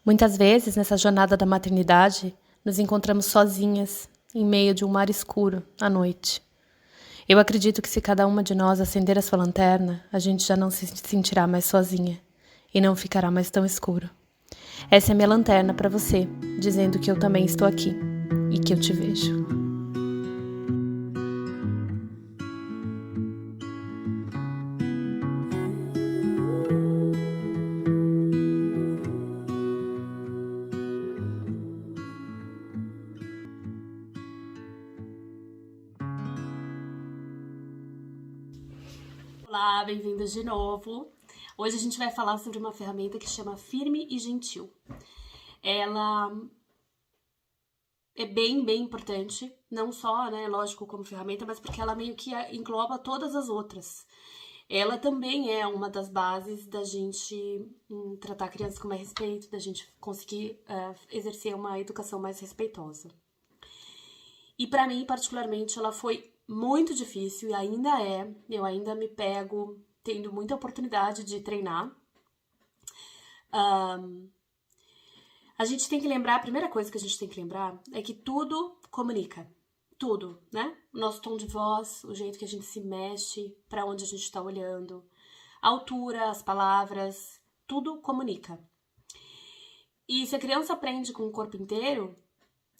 Muitas vezes, nessa jornada da maternidade, nos encontramos sozinhas, em meio de um mar escuro, à noite. Eu acredito que se cada uma de nós acender a sua lanterna, a gente já não se sentirá mais sozinha e não ficará mais tão escuro. Essa é minha lanterna para você, dizendo que eu também estou aqui e que eu te vejo. Olá, bem-vindos de novo. Hoje a gente vai falar sobre uma ferramenta que chama Firme e Gentil. Ela é bem importante, não só, né, lógico, como ferramenta, mas porque ela meio que engloba todas as outras. Ela também é uma das bases da gente tratar crianças com mais respeito, da gente conseguir exercer uma educação mais respeitosa. E para mim, particularmente, ela foi muito difícil e ainda é. Eu ainda me pego tendo muita oportunidade de treinar. A gente tem que lembrar, a primeira coisa que a gente tem que lembrar é que tudo comunica. Tudo, né? O nosso tom de voz, o jeito que a gente se mexe, para onde a gente está olhando, a altura, as palavras, tudo comunica. E se a criança aprende com o corpo inteiro,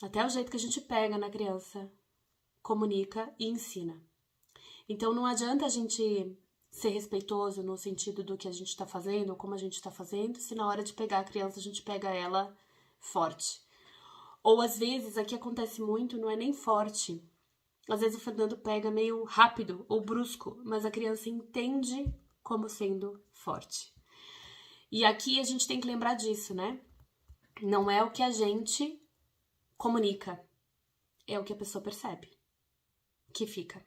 até o jeito que a gente pega na criança comunica e ensina. Então não adianta a gente ser respeitoso no sentido do que a gente está fazendo ou como a gente está fazendo, se na hora de pegar a criança a gente pega ela forte. Ou às vezes, aqui acontece muito, não é nem forte. Às vezes o Fernando pega meio rápido ou brusco, mas a criança entende como sendo forte. E aqui a gente tem que lembrar disso, né? Não é o que a gente comunica, é o que a pessoa percebe, que fica.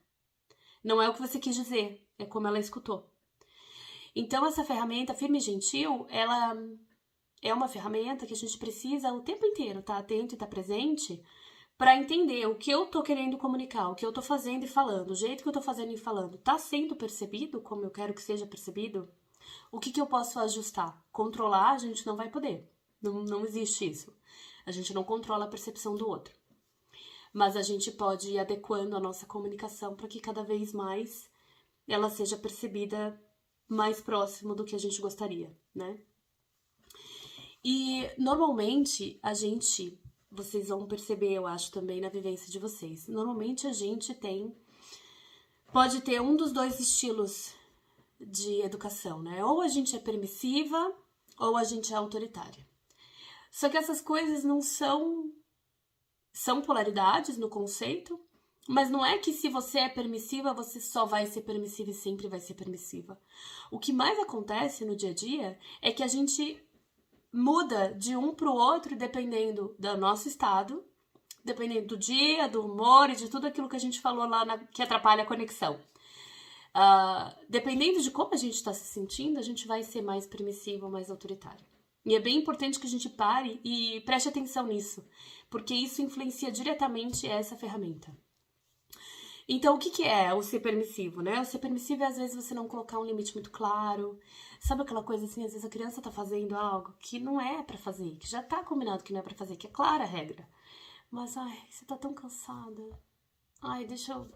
Não é o que você quis dizer, é como ela escutou. Então essa ferramenta Firme e Gentil, ela é uma ferramenta que a gente precisa o tempo inteiro estar atento e estar presente para entender o que eu tô querendo comunicar, o que eu tô fazendo e falando, o jeito que eu tô fazendo e falando, tá sendo percebido como eu quero que seja percebido? O que eu posso ajustar? Controlar a gente não vai poder, não existe isso. A gente não controla a percepção do outro. Mas a gente pode ir adequando a nossa comunicação para que cada vez mais ela seja percebida mais próximo do que a gente gostaria, né? E normalmente vocês vão perceber, eu acho também na vivência de vocês, normalmente a gente pode ter um dos dois estilos de educação, né? Ou a gente é permissiva ou a gente é autoritária. Só que essas coisas não são polaridades no conceito, mas não é que se você é permissiva, você só vai ser permissiva e sempre vai ser permissiva. O que mais acontece no dia a dia é que a gente muda de um para o outro dependendo do nosso estado, dependendo do dia, do humor e de tudo aquilo que a gente falou lá que atrapalha a conexão. Dependendo de como a gente está se sentindo, a gente vai ser mais permissivo ou mais autoritário. E é bem importante que a gente pare e preste atenção nisso, porque isso influencia diretamente essa ferramenta. Então, o que é o ser permissivo, né? O ser permissivo é, às vezes, você não colocar um limite muito claro. Sabe aquela coisa assim, às vezes a criança tá fazendo algo que não é pra fazer, que já tá combinado que não é pra fazer, que é clara a regra. Mas, ai, você tá tão cansada. Ai, deixa,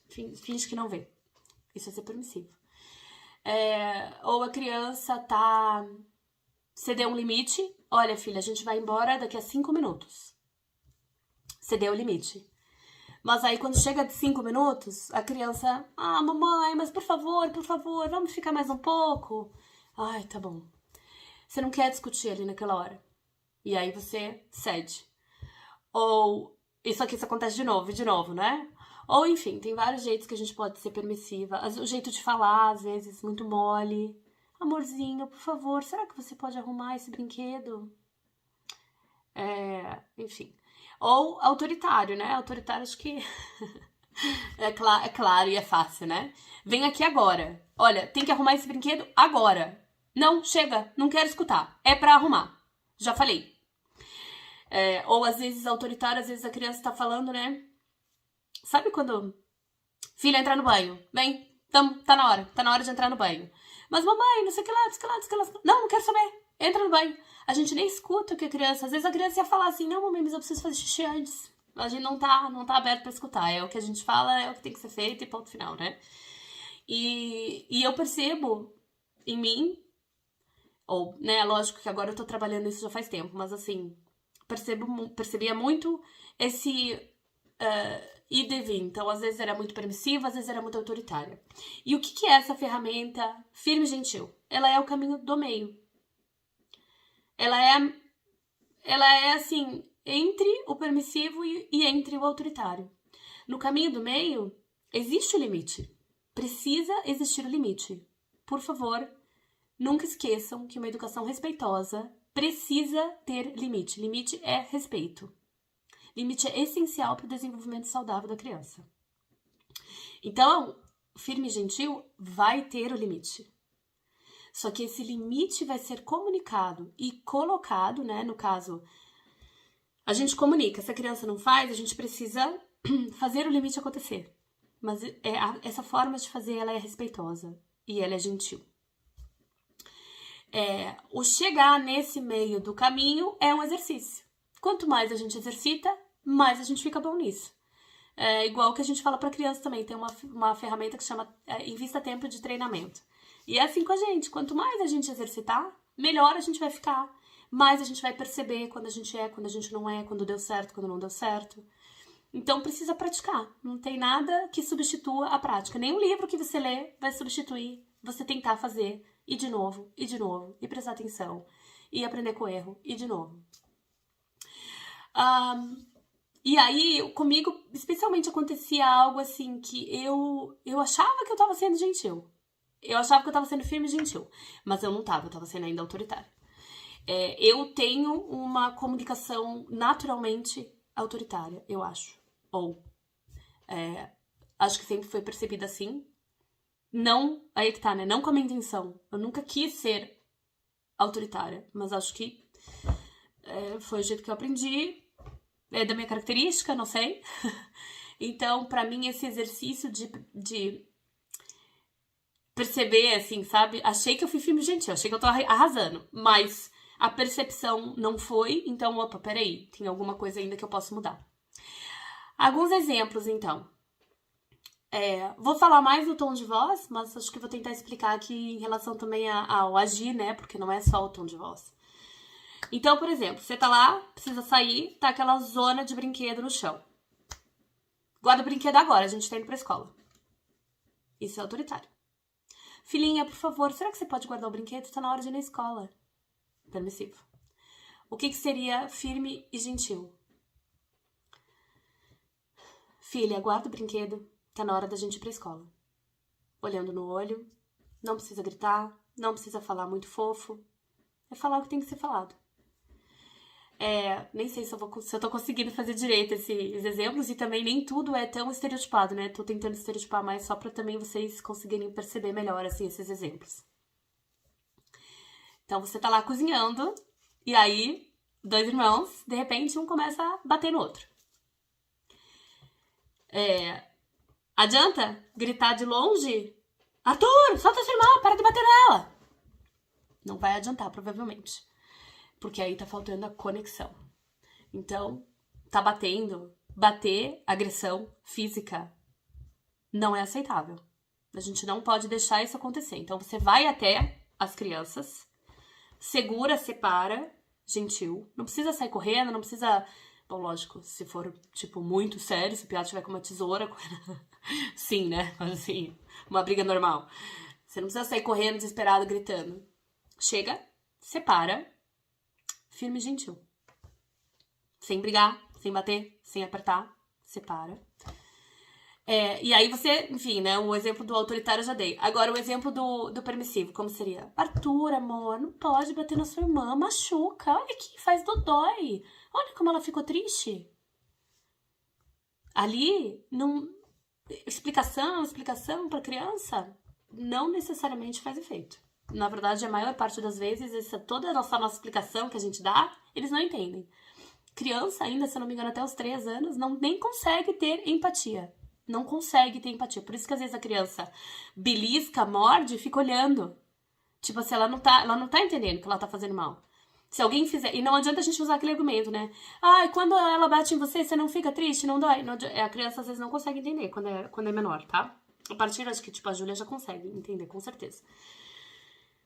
finge que não vê. Isso é ser permissivo. Ou a criança tá... Você deu um limite. Olha, filha, a gente vai embora daqui a 5 minutos. Você deu o limite. Mas aí quando chega de 5 minutos, a criança... Ah, mamãe, mas por favor, vamos ficar mais um pouco? Ai, tá bom. Você não quer discutir ali naquela hora. E aí você cede. Ou... Isso acontece de novo, né? Ou, enfim, tem vários jeitos que a gente pode ser permissiva. O jeito de falar, às vezes, muito mole. Amorzinho, por favor, será que você pode arrumar esse brinquedo? Enfim. Ou autoritário, né? Autoritário acho que é claro e é fácil, né? Vem aqui agora. Olha, tem que arrumar esse brinquedo agora. Não, chega, não quero escutar. É pra arrumar. Já falei. Ou às vezes autoritário, às vezes a criança tá falando, né? Sabe quando... Filha, entrar no banho. Vem, tá na hora de entrar no banho. Mas mamãe, não sei o que lá, não sei o que lá. Não quero saber. Entra no banho. A gente nem escuta o que a criança... Às vezes a criança ia falar assim, não, mamãe, mas eu preciso fazer xixi antes. A gente não tá aberto pra escutar. É o que a gente fala, é o que tem que ser feito e ponto final, né? E eu percebo em mim, ou, né, lógico que agora eu tô trabalhando isso já faz tempo, mas assim, percebia muito esse ir e vir. Então, às vezes era muito permissiva, às vezes era muito autoritária. E o que é essa ferramenta firme e gentil? Ela é o caminho do meio. Ela é assim, entre o permissivo e entre o autoritário. No caminho do meio, existe o limite. Precisa existir o limite. Por favor, nunca esqueçam que uma educação respeitosa precisa ter limite. Limite é respeito. Limite é essencial para o desenvolvimento saudável da criança. Então, firme e gentil vai ter o limite. Só que esse limite vai ser comunicado e colocado, né? No caso, a gente comunica. Se a criança não faz, a gente precisa fazer o limite acontecer. Mas essa forma de fazer, ela é respeitosa e ela é gentil. O chegar nesse meio do caminho é um exercício. Quanto mais a gente exercita, mais a gente fica bom nisso. É igual que a gente fala para criança também. Tem uma ferramenta que chama Invista Tempo de Treinamento. E é assim com a gente. Quanto mais a gente exercitar, melhor a gente vai ficar. Mais a gente vai perceber quando a gente quando a gente não é, quando deu certo, quando não deu certo. Então precisa praticar. Não tem nada que substitua a prática. Nenhum livro que você lê vai substituir você tentar fazer e de novo, e prestar atenção, e aprender com o erro, e de novo. E aí, comigo, especialmente acontecia algo assim que eu achava que eu tava sendo gentil. Eu achava que eu tava sendo firme e gentil. Mas eu não tava, eu tava sendo ainda autoritária. Eu tenho uma comunicação naturalmente autoritária, eu acho. Ou, acho que sempre foi percebida assim. Não, aí que tá, né? Não com a minha intenção. Eu nunca quis ser autoritária, mas acho que foi o jeito que eu aprendi. É da minha característica, não sei. Então, pra mim, esse exercício de perceber, assim, sabe? Achei que eu fui firme e gentil, achei que eu tô arrasando, mas a percepção não foi, então, opa, peraí, tem alguma coisa ainda que eu posso mudar. Alguns exemplos, então. Vou falar mais do tom de voz, mas acho que vou tentar explicar aqui em relação também ao agir, né? Porque não é só o tom de voz. Então, por exemplo, você tá lá, precisa sair, tá aquela zona de brinquedo no chão. Guarda o brinquedo agora, a gente tá indo pra escola. Isso é autoritário. Filhinha, por favor, será que você pode guardar o brinquedo? Tá na hora de ir na escola. Permissivo. O que seria firme e gentil? Filha, guarda o brinquedo. Tá na hora da gente ir pra escola. Olhando no olho. Não precisa gritar. Não precisa falar muito fofo. É falar o que tem que ser falado. Nem sei se eu tô conseguindo fazer direito esses exemplos. E também nem tudo é tão estereotipado, né? Tô tentando estereotipar mais só pra também vocês conseguirem perceber melhor, assim, esses exemplos. Então, você tá lá cozinhando. E aí, dois irmãos, de repente, um começa a bater no outro. Adianta gritar de longe? Arthur, solta sua irmã, para de bater nela! Não vai adiantar, provavelmente. Porque aí tá faltando a conexão. Então, tá batendo. Bater, agressão física, não é aceitável. A gente não pode deixar isso acontecer. Então, você vai até as crianças, segura, separa, gentil. Não precisa sair correndo, não precisa... Bom, lógico, se for, tipo, muito sério, se o piado tiver com uma tesoura... Sim, né? Mas assim, uma briga normal. Você não precisa sair correndo, desesperado, gritando. Chega, separa, firme e gentil. Sem brigar, sem bater, sem apertar, separa. E aí você, enfim, né? O exemplo do autoritário eu já dei. Agora, o exemplo do permissivo, como seria? Arthur, amor, não pode bater na sua irmã, machuca. Olha aqui, faz dodói. Olha como ela ficou triste. Ali, não... explicação pra criança não necessariamente faz efeito. Na verdade, a maior parte das vezes, toda a nossa explicação que a gente dá, eles não entendem. Criança ainda, se eu não me engano, até os 3 anos, nem consegue ter empatia. Não consegue ter empatia. Por isso que às vezes a criança belisca, morde e fica olhando. Tipo assim, ela não tá entendendo que ela tá fazendo mal. Se alguém fizer... E não adianta a gente usar aquele argumento, né? Ah, quando ela bate em você, você não fica triste, não dói? A criança às vezes não consegue entender quando é menor, tá? A partir, acho que, tipo, a Júlia já consegue entender, com certeza.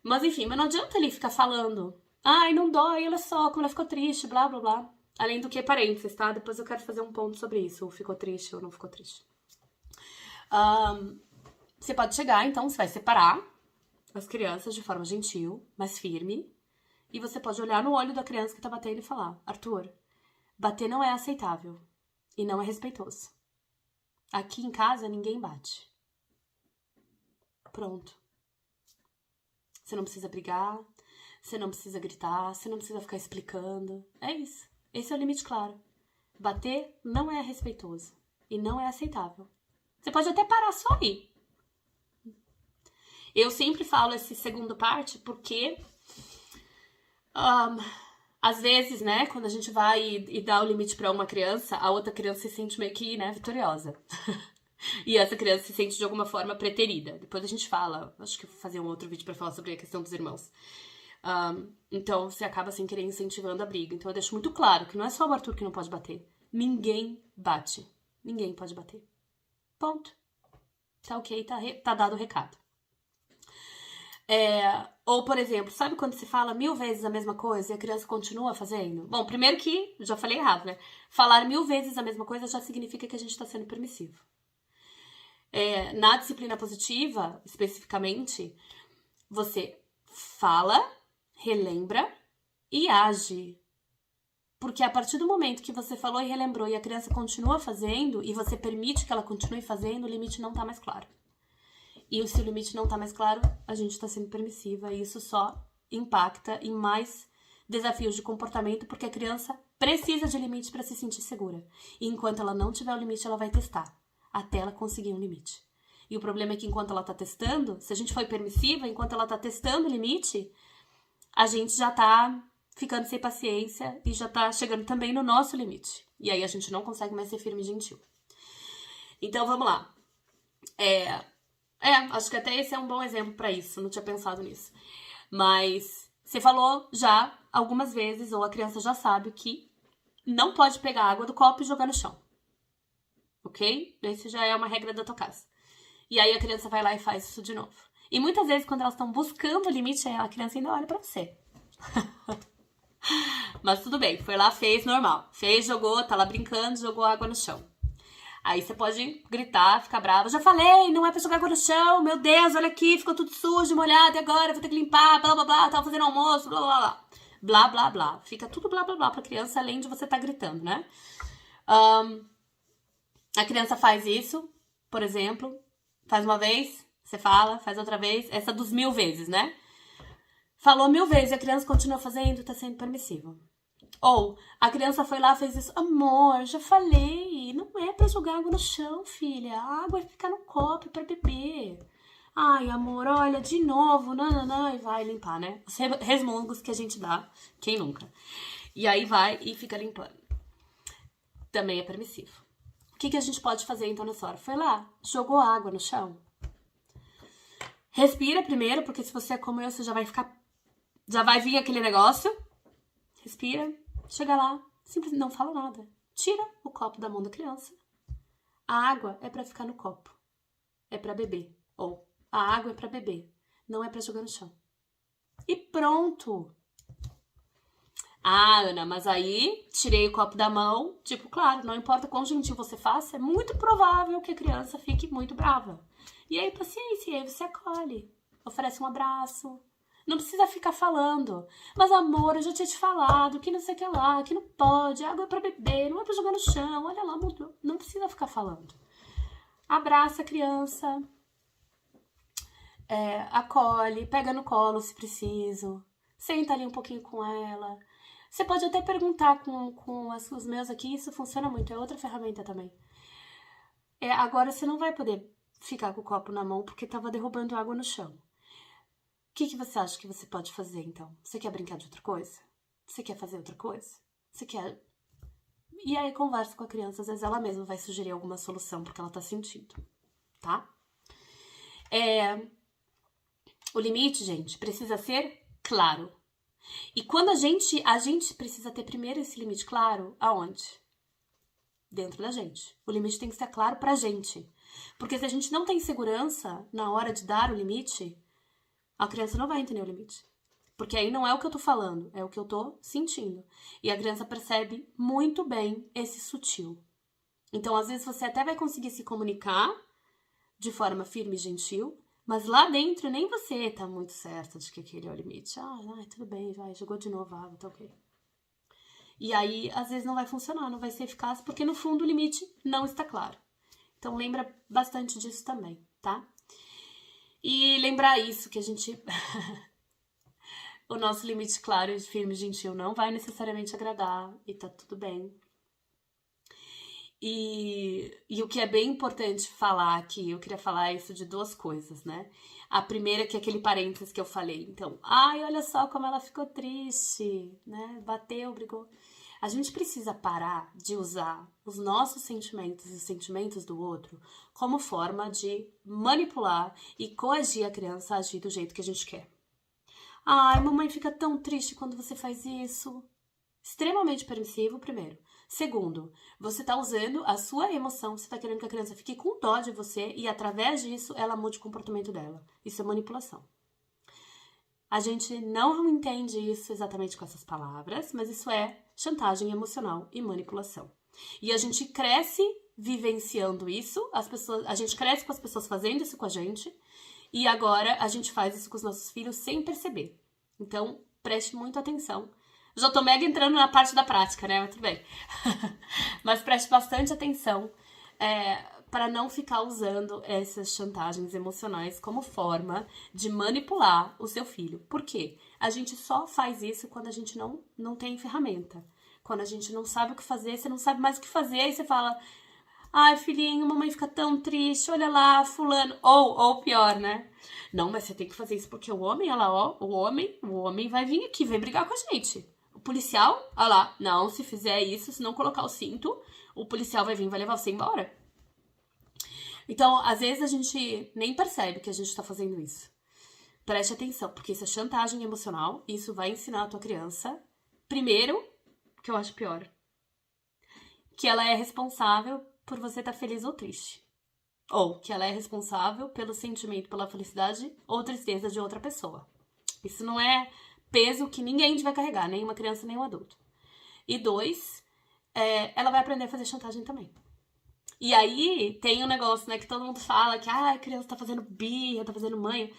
Mas enfim, mas não adianta ele ficar falando. Ai, não dói, olha só, como ela ficou triste, blá, blá, blá. Além do que parênteses, tá? Depois eu quero fazer um ponto sobre isso. Ou ficou triste ou não ficou triste. Você pode chegar, então, você vai separar as crianças de forma gentil, mas firme. E você pode olhar no olho da criança que tá batendo e falar: Arthur, bater não é aceitável. E não é respeitoso. Aqui em casa ninguém bate. Pronto. Você não precisa brigar, você não precisa gritar, você não precisa ficar explicando. É isso. Esse é o limite claro. Bater não é respeitoso e não é aceitável. Você pode até parar só aí. Eu sempre falo esse segundo parte porque às vezes, né, quando a gente vai e dá o limite pra uma criança, a outra criança se sente meio que, né, vitoriosa. E essa criança se sente de alguma forma preterida. Depois a gente fala, acho que eu vou fazer um outro vídeo pra falar sobre a questão dos irmãos. Então você acaba sem querer incentivando a briga. Então eu deixo muito claro que não é só o Arthur que não pode bater. Ninguém bate. Ninguém pode bater. Ponto. Tá ok, tá dado o recado. Ou, por exemplo, sabe quando se fala 1000 vezes a mesma coisa e a criança continua fazendo? Bom, primeiro que, já falei errado, né? Falar 1000 vezes a mesma coisa já significa que a gente tá sendo permissivo. Na disciplina positiva, especificamente, você fala, relembra e age. Porque a partir do momento que você falou e relembrou e a criança continua fazendo e você permite que ela continue fazendo, o limite não tá mais claro. E se o limite não tá mais claro, a gente tá sendo permissiva e isso só impacta em mais desafios de comportamento porque a criança precisa de limite para se sentir segura. E enquanto ela não tiver o limite, ela vai testar até ela conseguir um limite. E o problema é que enquanto ela tá testando, se a gente foi permissiva, enquanto ela tá testando o limite, a gente já tá ficando sem paciência e já tá chegando também no nosso limite. E aí a gente não consegue mais ser firme e gentil. Então vamos lá. Acho que até esse é um bom exemplo pra isso, não tinha pensado nisso. Mas você falou já algumas vezes, ou a criança já sabe que não pode pegar água do copo e jogar no chão. Ok? Esse já é uma regra da tua casa. E aí a criança vai lá e faz isso de novo. E muitas vezes, quando elas estão buscando o limite, a criança ainda olha pra você. Mas tudo bem, foi lá, fez, normal. Fez, jogou, tá lá brincando, jogou água no chão. Aí você pode gritar, ficar brava. Já falei, não é pra jogar água no chão. Meu Deus, olha aqui, ficou tudo sujo, molhado. E agora eu vou ter que limpar, blá, blá, blá. Tava fazendo almoço, blá, blá, blá. Blá, blá, blá. Fica tudo blá, blá, blá pra criança, além de você tá gritando, né? A criança faz isso, por exemplo. Faz uma vez, você fala. Faz outra vez. Essa dos 1000 vezes, né? Falou 1000 vezes e a criança continua fazendo, tá sendo permissivo. Ou, a criança foi lá e fez isso. Amor, já falei, não é pra jogar água no chão, filha. A água vai ficar no copo pra beber. Ai, amor, olha, de novo, não, e vai limpar, né? Os resmungos que a gente dá, quem nunca? E aí vai e fica limpando. Também é permissivo. O que a gente pode fazer então nessa hora? Foi lá, jogou água no chão. Respira primeiro, porque se você é como eu, você já vai vir aquele negócio. Respira, chega lá, simplesmente não fala nada. Tira o copo da mão da criança. A água é pra ficar no copo. É pra beber. Ou, a água é pra beber. Não é pra jogar no chão. E pronto. Ah, Ana, mas aí tirei o copo da mão. Tipo, claro, não importa quão gentil você faça, é muito provável que a criança fique muito brava. E aí, paciência, e aí você acolhe. Oferece um abraço. Não precisa ficar falando. Mas, amor, eu já tinha te falado que não sei o que lá, que não pode, água é pra beber, não é pra jogar no chão, olha lá, mudou. Não precisa ficar falando. Abraça a criança, acolhe, pega no colo se preciso, senta ali um pouquinho com ela. Você pode até perguntar com os meus aqui, isso funciona muito, é outra ferramenta também. Agora você não vai poder ficar com o copo na mão porque tava derrubando água no chão. O que você acha que você pode fazer, então? Você quer brincar de outra coisa? Você quer fazer outra coisa? Você quer... E aí conversa com a criança, às vezes ela mesma vai sugerir alguma solução porque ela tá sentindo, tá? O limite, gente, precisa ser claro. E quando a gente precisa ter primeiro esse limite claro, aonde? Dentro da gente. O limite tem que ser claro pra gente. Porque se a gente não tem segurança na hora de dar o limite, a criança não vai entender o limite. Porque aí não é o que eu tô falando, é o que eu tô sentindo. E a criança percebe muito bem esse sutil. Então, às vezes, você até vai conseguir se comunicar de forma firme e gentil, mas lá dentro nem você tá muito certa de que aquele é o limite. Tudo bem, vai, jogou de novo a água, tá ok. E aí, às vezes, não vai funcionar, não vai ser eficaz, porque no fundo o limite não está claro. Então, lembra bastante disso também, tá? E lembrar isso, que a gente... o nosso limite claro, firme e gentil não vai necessariamente agradar, e tá tudo bem. E o que é bem importante falar aqui, eu queria falar isso de duas coisas, né? A primeira que é aquele parênteses que eu falei. Então, olha só como ela ficou triste, né? Bateu, brigou. A gente precisa parar de usar os nossos sentimentos e os sentimentos do outro como forma de manipular e coagir a criança a agir do jeito que a gente quer. Mamãe fica tão triste quando você faz isso. Extremamente permissivo, primeiro. Segundo, você tá usando a sua emoção, você tá querendo que a criança fique com dó de você e através disso ela mude o comportamento dela. Isso é manipulação. A gente não entende isso exatamente com essas palavras, mas isso é chantagem emocional e manipulação. E a gente cresce vivenciando isso, a gente cresce com as pessoas fazendo isso com a gente e agora a gente faz isso com os nossos filhos sem perceber. Então, preste muita atenção. Já tô mega entrando na parte da prática, né? Mas tudo bem. Mas preste bastante atenção para não ficar usando essas chantagens emocionais como forma de manipular o seu filho. Por quê? A gente só faz isso quando a gente não tem ferramenta. Quando a gente não sabe o que fazer, você não sabe mais o que fazer, aí você fala... filhinho, mamãe fica tão triste, olha lá, fulano. Ou pior, né? Não, mas você tem que fazer isso porque o homem, olha lá, o homem vai vir aqui, vai brigar com a gente. O policial, olha lá, não, se fizer isso, se não colocar o cinto, o policial vai vir e vai levar você embora. Então, às vezes a gente nem percebe que a gente tá fazendo isso. Preste atenção, porque isso é chantagem emocional, isso vai ensinar a tua criança, primeiro, que eu acho pior, que ela é responsável por você estar feliz ou triste. Ou que ela é responsável pelo sentimento, pela felicidade ou tristeza de outra pessoa. Isso não é peso que ninguém vai carregar, nem uma criança, nem um adulto. E 2, ela vai aprender a fazer chantagem também. E aí tem um negócio, né, que todo mundo fala que a criança tá fazendo birra, tá fazendo manha.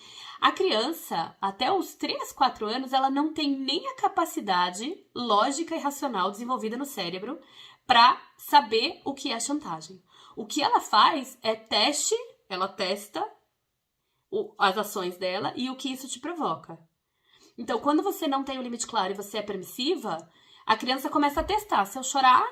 A criança, até os 3, 4 anos, ela não tem nem a capacidade lógica e racional desenvolvida no cérebro para saber o que é chantagem. O que ela faz é teste, ela testa as ações dela e o que isso te provoca. Então, quando você não tem o limite claro e você é permissiva, a criança começa a testar. Se eu chorar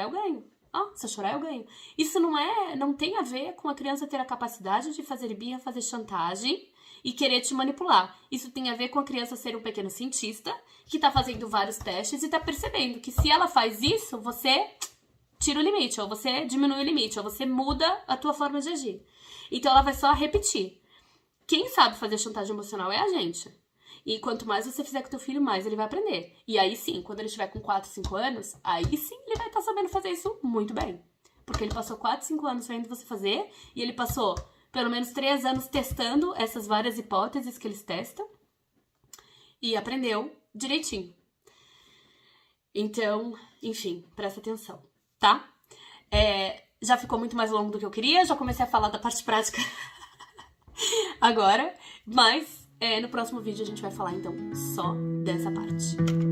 eu ganho. Se eu chorar eu ganho. Isso não tem a ver com a criança ter a capacidade de fazer birra, fazer chantagem e querer te manipular. Isso tem a ver com a criança ser um pequeno cientista que tá fazendo vários testes e tá percebendo que se ela faz isso, você tira o limite, ou você diminui o limite, ou você muda a tua forma de agir. Então ela vai só repetir. Quem sabe fazer chantagem emocional é a gente. E quanto mais você fizer com teu filho, mais ele vai aprender. E aí sim, quando ele estiver com 4, 5 anos, aí sim ele vai estar sabendo fazer isso muito bem. Porque ele passou 4, 5 anos vendo você fazer, e ele passou pelo menos 3 anos testando essas várias hipóteses que eles testam, e aprendeu direitinho. Então, enfim, presta atenção, tá? Já ficou muito mais longo do que eu queria, já comecei a falar da parte prática agora, mas no próximo vídeo a gente vai falar então só dessa parte.